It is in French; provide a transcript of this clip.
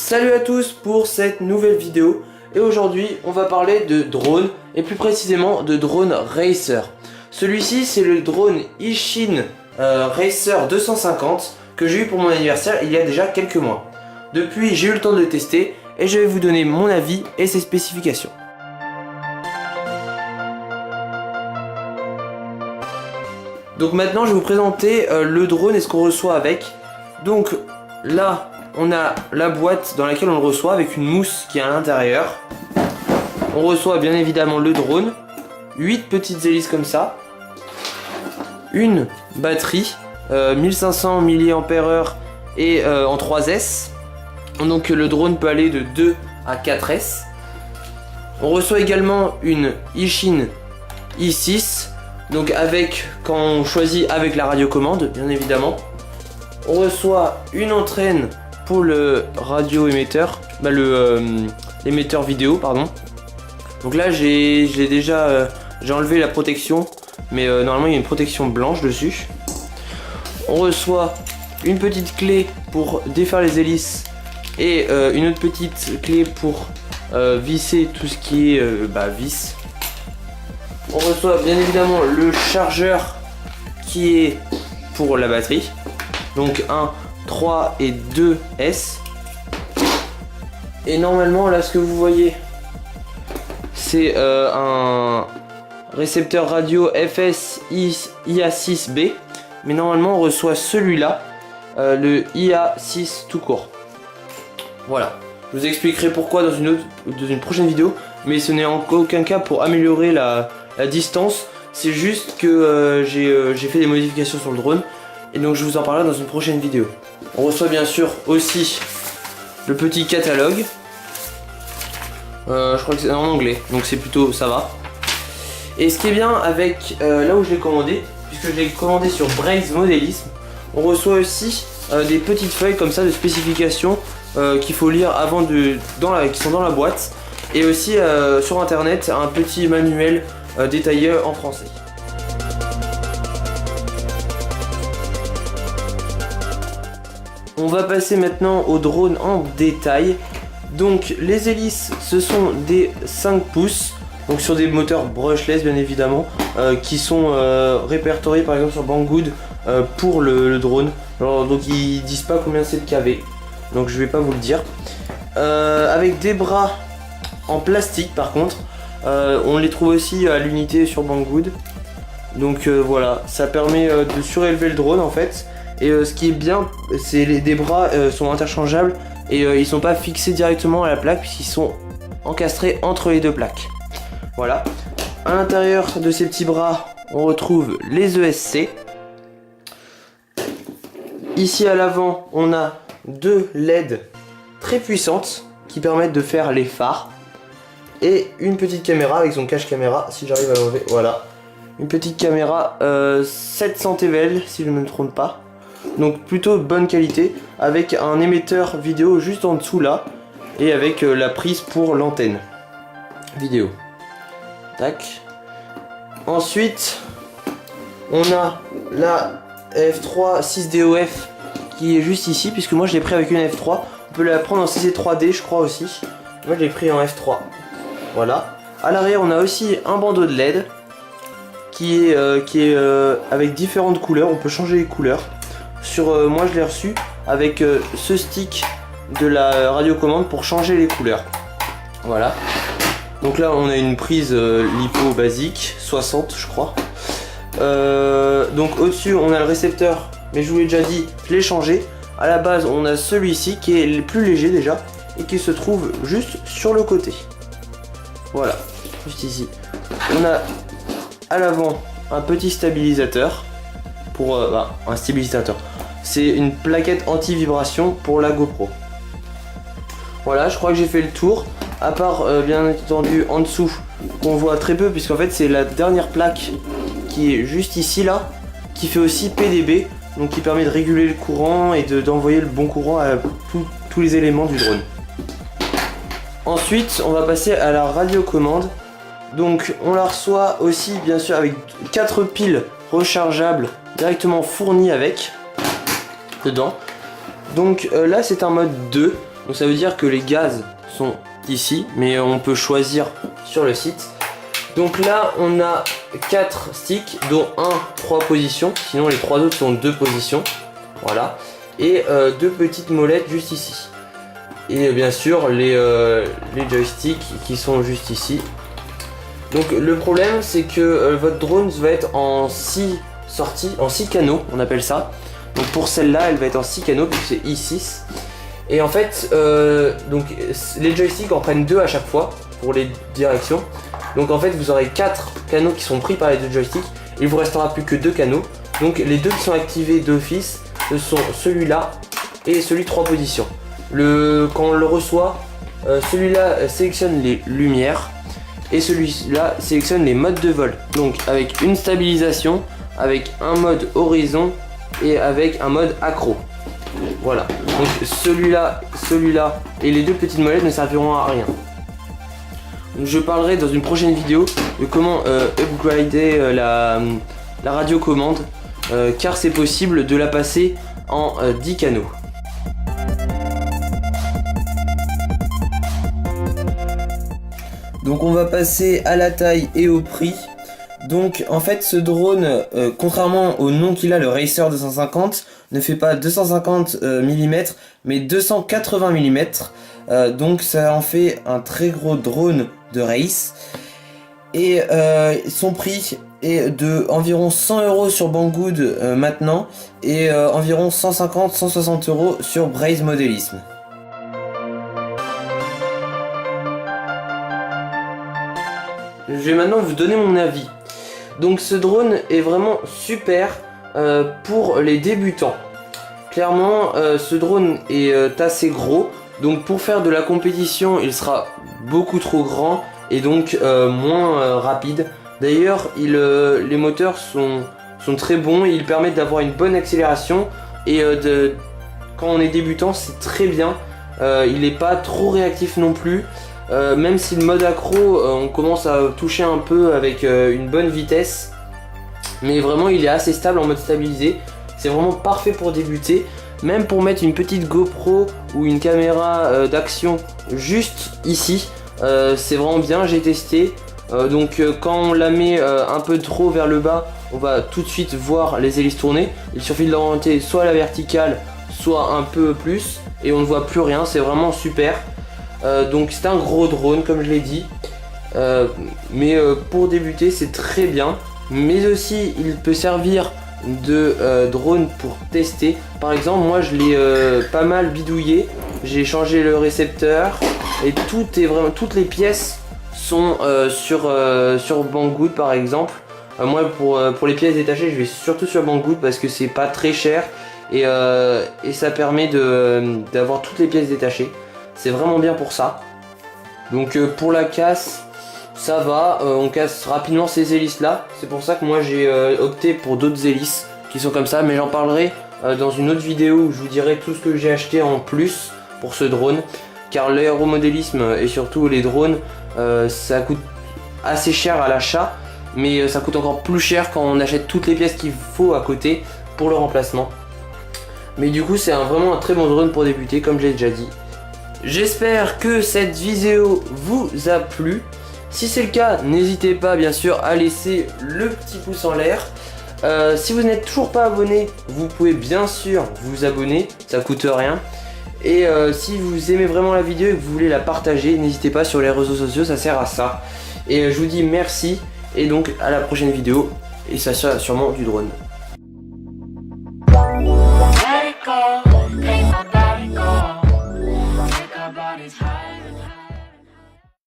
Salut à tous pour cette nouvelle vidéo et aujourd'hui on va parler de drone et plus précisément de drone racer. Celui-ci c'est le drone Ishin Racer 250 que j'ai eu pour mon anniversaire il y a déjà quelques mois. Depuis j'ai eu le temps de le tester et je vais vous donner mon avis et ses spécifications. Donc maintenant je vais vous présenter le drone et ce qu'on reçoit avec. Donc là on a la boîte dans laquelle on le reçoit avec une mousse qui est à l'intérieur. On reçoit bien évidemment le drone, 8 petites hélices comme ça, une batterie 1500 mAh et en 3S. Donc le drone peut aller de 2 à 4S. On reçoit également une Ishin i6, donc avec, quand on choisit avec la radiocommande bien évidemment. On reçoit une entraîne pour le radio émetteur, l'émetteur vidéo pardon. Donc là j'ai enlevé la protection, mais normalement il y a une protection blanche dessus. On reçoit une petite clé pour défaire les hélices et une autre petite clé pour visser tout ce qui est vis. On reçoit bien évidemment le chargeur qui est pour la batterie, donc 1, 3 et 2S. Et normalement là ce que vous voyez c'est un récepteur radio FS IA6B, mais normalement on reçoit celui-là, le IA6 tout court. Voilà, je vous expliquerai pourquoi dans une prochaine vidéo, mais ce n'est en aucun cas pour améliorer la distance, c'est juste que j'ai fait des modifications sur le drone et donc je vous en parlerai dans une prochaine vidéo. On reçoit bien sûr aussi le petit catalogue, je crois que c'est en anglais donc c'est plutôt ça va. Et ce qui est bien avec là où je l'ai commandé, puisque je l'ai commandé sur Braze Modélisme, on reçoit aussi des petites feuilles comme ça de spécifications qu'il faut lire avant qui sont dans la boîte, et aussi sur internet un petit manuel détaillé en français. On va passer maintenant au drone en détail. Donc les hélices ce sont des 5 pouces, donc sur des moteurs brushless bien évidemment, qui sont répertoriés par exemple sur Banggood pour le drone. Alors, donc ils disent pas combien c'est de kV, donc je vais pas vous le dire. Avec des bras en plastique par contre, on les trouve aussi à l'unité sur Banggood. Donc voilà, ça permet de surélever le drone en fait. Et ce qui est bien, c'est des bras sont interchangeables et ils sont pas fixés directement à la plaque puisqu'ils sont encastrés entre les deux plaques. Voilà. À l'intérieur de ces petits bras, on retrouve les ESC. Ici à l'avant, on a deux LED très puissantes qui permettent de faire les phares. Et une petite caméra avec son cache caméra, si j'arrive à l'enlever, voilà. Une petite caméra 700 TVL si je ne me trompe pas. Donc plutôt bonne qualité, avec un émetteur vidéo juste en dessous là, et avec la prise pour l'antenne vidéo. Tac. Ensuite, on a la F3 6DOF qui est juste ici, puisque moi je l'ai pris avec une F3. On peut la prendre en CC3D je crois aussi. Moi je l'ai pris en F3. Voilà. À l'arrière on a aussi un bandeau de LED qui est avec différentes couleurs. On peut changer les couleurs. Moi je l'ai reçu avec ce stick de la radiocommande pour changer les couleurs. Voilà. Donc là on a une prise lipo basique 60 je crois. Donc au-dessus on a le récepteur, mais je vous l'ai déjà dit, je l'ai changé. À la base on a celui-ci qui est le plus léger déjà et qui se trouve juste sur le côté. Voilà, juste ici. On a à l'avant un petit stabilisateur pour un stabilisateur. C'est une plaquette anti-vibration pour la GoPro. Voilà, je crois que j'ai fait le tour. À part bien entendu en dessous qu'on voit très peu, puisqu'en fait c'est la dernière plaque qui est juste ici là, qui fait aussi PDB, donc qui permet de réguler le courant et d'envoyer le bon courant à tous les éléments du drone. Ensuite on va passer à la radiocommande. Donc on la reçoit aussi bien sûr avec 4 piles rechargeables directement fournies avec dedans. Donc là c'est un mode 2. Donc ça veut dire que les gaz sont ici, mais on peut choisir sur le site. Donc là on a 4 sticks, dont 3 positions, sinon les 3 autres sont 2 positions. Voilà. Et 2 petites molettes juste ici. Et bien sûr les joysticks qui sont juste ici. Donc le problème c'est que votre drone va être en 6 sorties, en 6 canaux on appelle ça. Donc pour celle-là elle va être en 6 canaux puisque c'est I6. Et en fait donc les joysticks en prennent 2 à chaque fois pour les directions. Donc en fait vous aurez 4 canaux qui sont pris par les 2 joysticks. Il vous restera plus que 2 canaux. Donc les 2 qui sont activés d'office, ce sont celui-là et celui 3 positions. Quand on le reçoit, celui-là sélectionne les lumières et celui-là sélectionne les modes de vol. Donc avec une stabilisation, avec un mode horizon et avec un mode accro. Voilà. Donc celui-là et les 2 petites molettes ne serviront à rien. Je parlerai dans une prochaine vidéo de comment upgrader la radiocommande car c'est possible de la passer en 10 canaux. Donc on va passer à la taille et au prix. Donc en fait ce drone, contrairement au nom qu'il a, le Racer 250, ne fait pas 250 mm mais 280 mm. Donc ça en fait un très gros drone de race. Et son prix est de environ 100 € sur Banggood maintenant et environ 150-160 € sur Braze Modélisme. Je vais maintenant vous donner mon avis. Donc ce drone est vraiment super pour les débutants. Clairement ce drone est assez gros, donc pour faire de la compétition il sera beaucoup trop grand et donc moins rapide. D'ailleurs les moteurs sont très bons et ils permettent d'avoir une bonne accélération et quand on est débutant c'est très bien. Il n'est pas trop réactif non plus. Même si le mode accro on commence à toucher un peu avec une bonne vitesse, mais vraiment il est assez stable en mode stabilisé. C'est vraiment parfait pour débuter, même pour mettre une petite GoPro ou une caméra d'action juste ici. C'est vraiment bien, j'ai testé. Donc quand on la met un peu trop vers le bas, on va tout de suite voir les hélices tourner. Il suffit de l'orienter soit à la verticale soit un peu plus et on ne voit plus rien, c'est vraiment super. Donc c'est un gros drone comme je l'ai dit, mais pour débuter c'est très bien. Mais aussi il peut servir de drone pour tester. Par exemple moi je l'ai pas mal bidouillé, j'ai changé le récepteur et toutes les pièces sont sur Banggood par exemple. Moi pour les pièces détachées je vais surtout sur Banggood parce que c'est pas très cher et ça permet d'avoir toutes les pièces détachées. C'est vraiment bien pour ça. Donc pour la casse, ça va, on casse rapidement ces hélices là. C'est pour ça que moi j'ai opté pour d'autres hélices qui sont comme ça. Mais j'en parlerai dans une autre vidéo où je vous dirai tout ce que j'ai acheté en plus pour ce drone. Car l'aéromodélisme et surtout les drones, ça coûte assez cher à l'achat. Mais ça coûte encore plus cher quand on achète toutes les pièces qu'il faut à côté pour le remplacement. Mais du coup c'est vraiment un très bon drone pour débuter comme j'ai déjà dit. J'espère que cette vidéo vous a plu. Si c'est le cas, n'hésitez pas bien sûr à laisser le petit pouce en l'air. Si vous n'êtes toujours pas abonné, vous pouvez bien sûr vous abonner, ça coûte rien. Et si vous aimez vraiment la vidéo et que vous voulez la partager, n'hésitez pas sur les réseaux sociaux, ça sert à ça. Et je vous dis merci et donc à la prochaine vidéo et ça sera sûrement du drone.